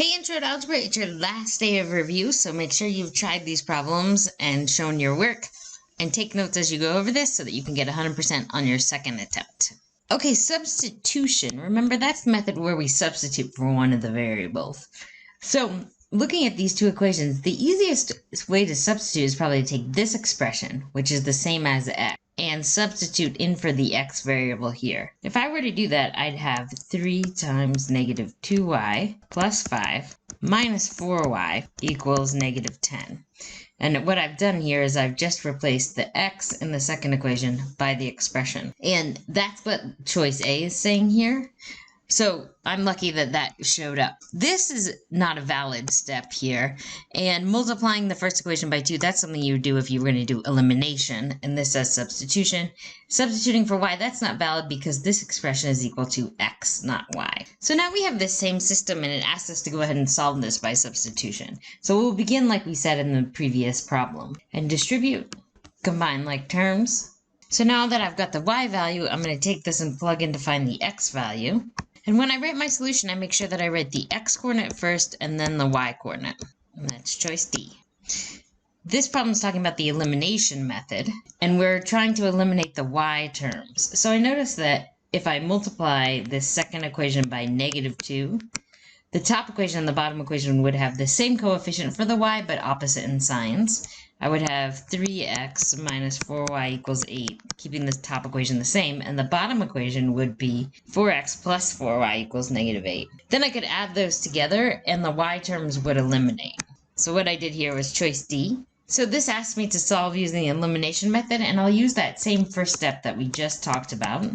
Hey Intro to Algebra, it's your last day of review, so make sure you've tried these problems and shown your work, and take notes as you go over this so that you can get 100% on your second attempt. Okay, substitution. Remember, that's the method where we substitute for one of the variables. So, looking at these two equations, the easiest way to substitute is probably to take this expression, which is the same as x, and substitute in for the x variable here. If I were to do that, I'd have 3 times negative 2y plus 5 minus 4y equals negative 10. And what I've done here is I've just replaced the x in the second equation by the expression. And that's what choice A is saying here. So I'm lucky that that showed up. This is not a valid step here. And multiplying the first equation by 2, that's something you would do if you were going to do elimination. And this says substitution. Substituting for y, that's not valid because this expression is equal to x, not y. So now we have this same system and it asks us to go ahead and solve this by substitution. So we'll begin like we said in the previous problem. And distribute, combine like terms. So now that I've got the y value, I'm going to take this and plug in to find the x value. And when I write my solution, I make sure that I write the x-coordinate first and then the y-coordinate. And that's choice D. This problem is talking about the elimination method, and we're trying to eliminate the y terms. So I notice that if I multiply this second equation by negative 2, the top equation and the bottom equation would have the same coefficient for the y, but opposite in signs. I would have 3x minus 4y equals 8, keeping the top equation the same, and the bottom equation would be 4x plus 4y equals negative 8. Then I could add those together, and the y terms would eliminate. So what I did here was choice D. So this asked me to solve using the elimination method, and I'll use that same first step that we just talked about.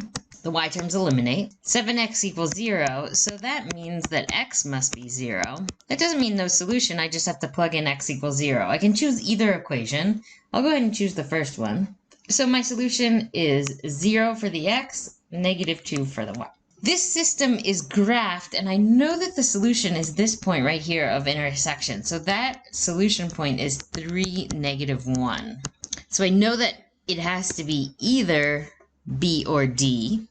The y terms eliminate. 7x equals 0, so that means that x must be 0. That doesn't mean no solution, I just have to plug in x equals 0. I can choose either equation. I'll go ahead and choose the first one. So my solution is 0 for the x, negative 2 for the y. This system is graphed, and I know that the solution is this point right here of intersection. So that solution point is 3, negative 1. So I know that it has to be either B or D.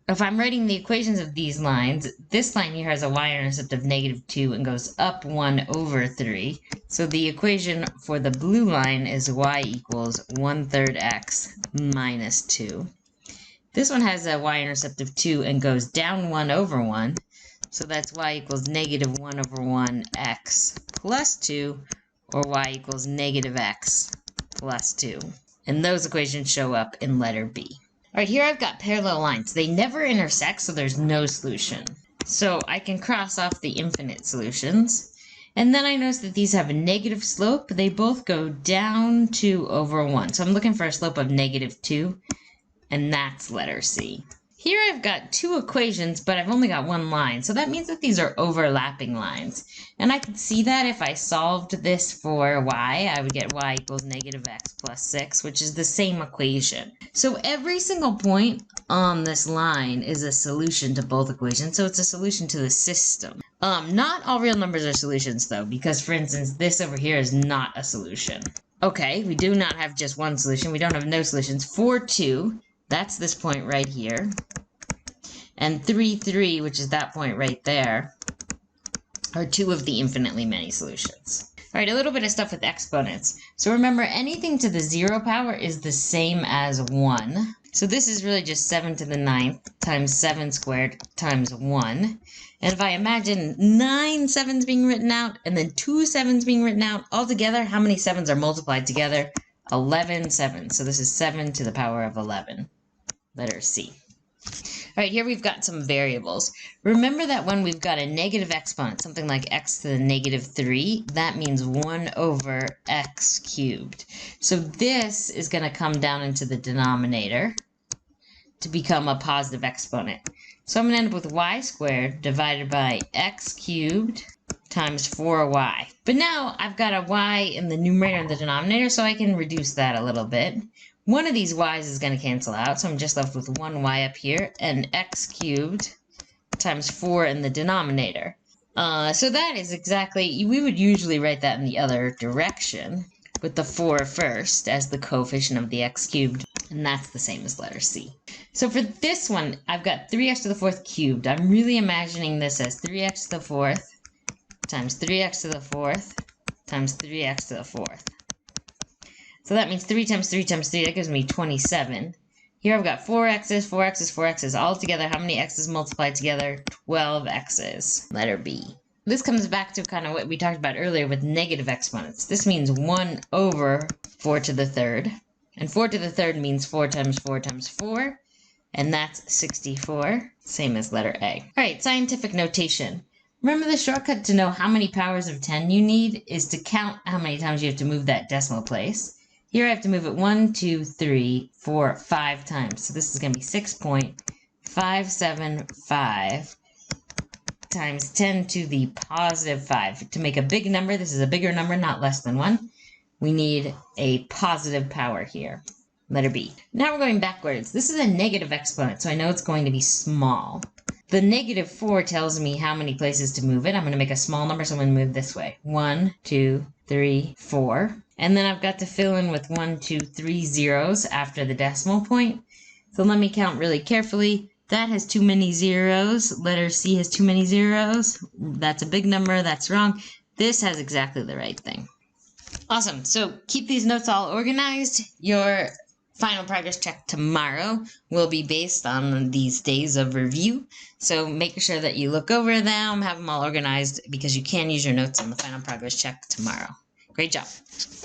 If I'm writing the equations of these lines, this line here has a y-intercept of negative 2 and goes up 1 over 3. So the equation for the blue line is y equals 1/3 x minus 2. This one has a y-intercept of 2 and goes down 1 over 1. So that's y equals negative 1 over 1 x plus 2, or y equals negative x plus 2. And those equations show up in letter B. All right, here I've got parallel lines. They never intersect, so there's no solution. So I can cross off the infinite solutions. And then I notice that these have a negative slope. They both go down 2 over 1. So I'm looking for a slope of negative 2, and that's letter C. Here I've got two equations, but I've only got one line. So that means that these are overlapping lines. And I could see that if I solved this for y, I would get y equals negative x plus 6, which is the same equation. So every single point on this line is a solution to both equations. So it's a solution to the system. Not all real numbers are solutions, though, because, for instance, this over here is not a solution. Okay, we do not have just one solution. We don't have no solutions. 4, 2. That's this point right here. And 3, 3, which is that point right there, are two of the infinitely many solutions. All right, a little bit of stuff with exponents. So remember, anything to the 0 power is the same as 1. So this is really just 7 to the 9th times 7 squared times 1. And if I imagine 9 7s being written out and then 2 7s being written out, altogether, how many 7s are multiplied together? 11 7s. So this is 7 to the power of 11. Letter C. All right, here we've got some variables. Remember that when we've got a negative exponent, something like x to the negative 3, that means 1 over x cubed. So this is going to come down into the denominator to become a positive exponent. So I'm going to end up with y squared divided by x cubed times 4y. But now I've got a y in the numerator and the denominator, so I can reduce that a little bit. One of these y's is going to cancel out, so I'm just left with 1y up here, and x cubed times 4 in the denominator. So that is exactly, we would usually write that in the other direction, with the 4 first as the coefficient of the x cubed, and that's the same as letter C. So for this one, I've got 3x to the 4th cubed. I'm really imagining this as 3x to the 4th times 3x to the fourth times 3x to the fourth. So that means 3 times 3 times 3, that gives me 27. Here I've got 4x's, 4x's, 4x's. All together, how many x's multiplied together? 12x's. Letter B. This comes back to kind of what we talked about earlier with negative exponents. This means 1 over 4 to the third. And 4 to the third means 4 times 4 times 4. And that's 64. Same as letter A. All right, scientific notation. Remember the shortcut to know how many powers of 10 you need is to count how many times you have to move that decimal place. Here I have to move it 1, 2, 3, 4, 5 times. So this is going to be 6.575 times 10 to the positive 5. To make a big number, this is a bigger number, not less than 1. We need a positive power here. Letter B. Now we're going backwards. This is a negative exponent, so I know it's going to be small. The negative 4 tells me how many places to move it. I'm going to make a small number, so I'm going to move this way. 1, 2, 3, 4. And then I've got to fill in with 1, 2, 3 zeros after the decimal point. So let me count really carefully. That has too many zeros. Letter C has too many zeros. That's a big number. That's wrong. This has exactly the right thing. Awesome. So keep these notes all organized. Your final progress check tomorrow will be based on these days of review. So make sure that you look over them, have them all organized, because you can use your notes on the final progress check tomorrow. Great job.